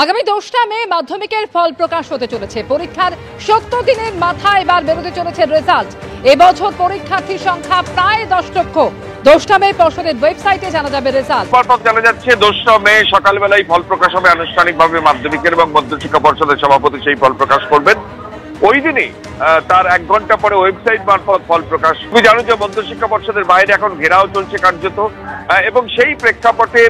আগামী 2টা মে মাধ্যমিকের ফল প্রকাশ হতে চলেছে। পরীক্ষার 70 দিনের মাথায় এবার বেরোতে চলেছে রেজাল্ট। এবছর পরীক্ষার্থীর সংখ্যা প্রায় 10 লক্ষ। 2টা মে পর্ষদের ওয়েবসাইটে জানা যাবে রেজাল্ট। পরপর জানা যাচ্ছে 2টা মে সকালবেলায় ফল প্রকাশ হবে আনুষ্ঠানিকভাবে। মাধ্যমিকের এবং মধ্যশিক্ষা পর্ষদের সভাপতি সেই ফল প্রকাশ করবেন। ওই দিনই তার 1 ঘন্টা পরে ওয়েবসাইট মারফত ফল প্রকাশ। তুমি জানো যে মধ্যশিক্ষা পর্ষদের বাইরে এখন ঘেরাও চলছে কার্যত, এবং সেই প্রেক্ষাপটে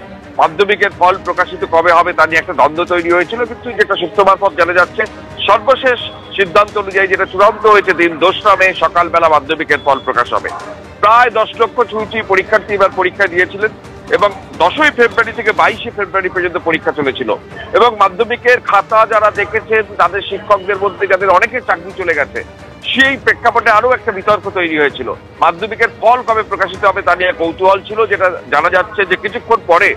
মাধ্যমিকের ফল প্রকাশিত কবে হবে তা নিয়ে একটা দ্বন্দ্ব তৈরি হয়েছিল। কিন্তু যেটা সূত্র মারফত জানা যাচ্ছে, সর্বশেষ সিদ্ধান্ত অনুযায়ী যেটা চূড়ান্ত হয়েছে, দিন 2টা মে সকালবেলা মাধ্যমিকের ফল প্রকাশ হবে। প্রায় 10 লক্ষ ছুঁই পরীক্ষার্থী এবার পরীক্ষা দিয়েছিলেন এবং 10ই ফেব্রুয়ারি থেকে 22শে ফেব্রুয়ারি পর্যন্ত পরীক্ষা চলেছিল। এবং মাধ্যমিকের খাতা যারা দেখেছেন তাদের শিক্ষকদের মধ্যে যাদের অনেকের চাকরি চলে গেছে, সেই প্রেক্ষাপটে আরো একটা বিতর্ক তৈরি হয়েছিল। মাধ্যমিকের ফল কবে প্রকাশিত হবে তা নিয়ে কৌতূহল ছিল, যেটা জানা যাচ্ছে যে কিছুক্ষণ পরে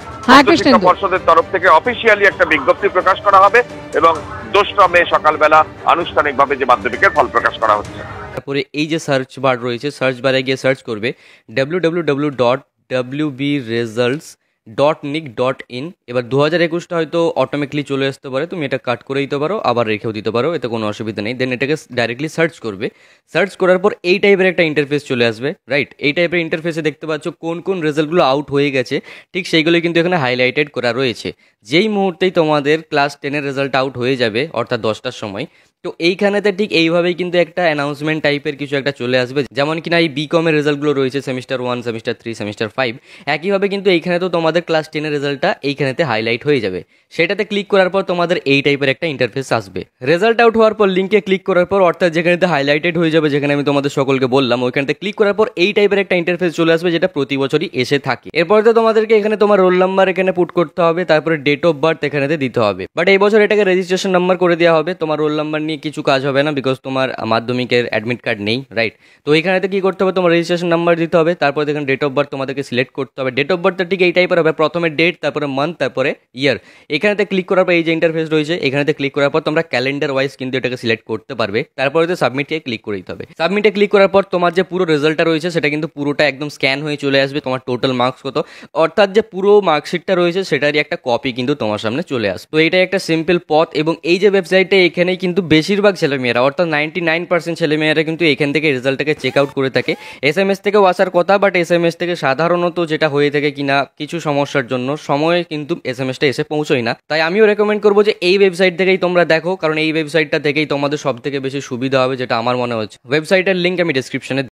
শিক্ষা পর্ষদের তরফ থেকে অফিসিয়ালি একটা বিজ্ঞপ্তি প্রকাশ করা হবে এবং 2টা মে সকালবেলা আনুষ্ঠানিকভাবে যে মাধ্যমিকের ফল প্রকাশ করা হচ্ছে। তারপরে এই যে সার্চ বার রয়েছে, সার্চ বারে গিয়ে সার্চ করবে www.wbresults.nic.in। এবার 2021টা হয়তো অটোমেটিকলি চলে আসতে পারে, তুমি এটা কাট করে দিতে পারো, আবার রেখেও দিতে পারো, এতে কোনো অসুবিধা নেই। দেন এটাকে ডাইরেক্টলি সার্চ করবে। সার্চ করার পর এই টাইপের একটা ইন্টারফেস চলে আসবে, রাইট? এই টাইপের ইন্টারফেসে দেখতে পাচ্ছ কোন কোন রেজাল্টগুলো আউট হয়ে গেছে, ঠিক সেইগুলো কিন্তু এখানে হাইলাইটেড করা রয়েছে। যেই মুহূর্তেই তোমাদের ক্লাস 10-এর রেজাল্ট আউট হয়ে যাবে, অর্থাৎ 10টার সময়, তো এইখানেতে ঠিক এইভাবেই কিন্তু একটা অ্যানাউন্সমেন্ট টাইপের কিছু একটা চলে আসবে। যেমন কিনা এই বিকমের রেজাল্টগুলো রয়েছে, সেমিস্টার 1, সেমিস্টার 3, সেমিস্টার 5, একইভাবে কিন্তু এইখানে তো তোমাদের ক্লাস 10-এর রেজাল্টটা এইখানেতে হাইলাইট হয়ে যাবে। সেটাতে ক্লিক করার পর তোমাদের এই টাইপের একটা ইন্টারফেস আসবে। রেজাল্ট আউট হওয়ার পর লিঙ্কে ক্লিক করার পর, অর্থাৎ যেখানেতে হাইলাইটেড হয়ে যাবে, যেখানে আমি তোমাদের সকলকে বললাম, ওইখানেতে ক্লিক করার পর এই টাইপের একটা ইন্টারফেস চলে আসবে, যেটা প্রতি বছরই এসে থাকে। এরপরে তো তোমাদেরকে এখানে তোমার রোল নাম্বার এখানে পুট করতে হবে, তারপরে ডেট অফ বার্থ এখানেতে দিতে হবে। বাট এই বছর এটাকে রেজিস্ট্রেশন নাম্বার করে দেওয়া হবে। তোমার রোল নাম্বার নিয়ে কিছু কাজ হবে না, বিকজ তোমার মাধ্যমিকের অ্যাডমিট কার্ড নেই, রাইট? তো এখানেতে কি করতে হবে, তোমার রেজিস্ট্রেশন নাম্বার দিতে হবে, তারপর এখানে ডেট অফ বার্থ তোমাদেরকে সিলেক্ট করতে হবে। ডেট অফ বার্থটা ঠিক এই টাইপের হবে, প্রথমে ডেট, তারপরে মান্থ, তারপরে ইয়ার। এখানেতে ক্লিক করার পর এই যে ইন্টারফেস রয়েছে, এখানেতে ক্লিক করার পর তোমরা ক্যালেন্ডার ওয়াইজ কিন্তু এটাকে সিলেক্ট করতে পারবে। তারপরে তো সাবমিটে ক্লিক করে দিতে হবে। সাবমিটে ক্লিক করার পর তোমার যে পুরো রেজাল্টটা রয়েছে সেটা কিন্তু পুরোটা একদম স্ক্যান হয়ে চলে আসবে। তোমার টোটাল মার্কস কত, অর্থাৎ যে পুরো মার্কশিটটা রয়েছে সেটারই একটা কপি কিন্তু তোমার সামনে চলে আসবে। তো এইটা একটা সিম্পল পথ। এবং এই যে ওয়েবসাইটে, এখানেই কিন্তু বেশিরভাগ ছেলেমেয়েরা, অর্থাৎ 99% ছেলেমেয়েরা কিন্তু এখান থেকে রেজাল্টটাকে চেক আউট করে থাকে। SMS থেকেও আসার কথা, বাট SMS থেকে সাধারণত যেটা হয়ে থাকে কিনা, কিছু সমস্যার জন্য সময়ে কিন্তু SMSটা এসে পৌঁছয় না। তাই আমিও রেকমেন্ড করবো যে এই ওয়েবসাইট থেকেই তোমরা দেখো, কারণ এই ওয়েবসাইটটা থেকেই তোমাদের সব থেকে বেশি সুবিধা হবে, যেটা আমার মনে হচ্ছে। ওয়েবসাইটের লিঙ্ক আমি ডেসক্রিপশনে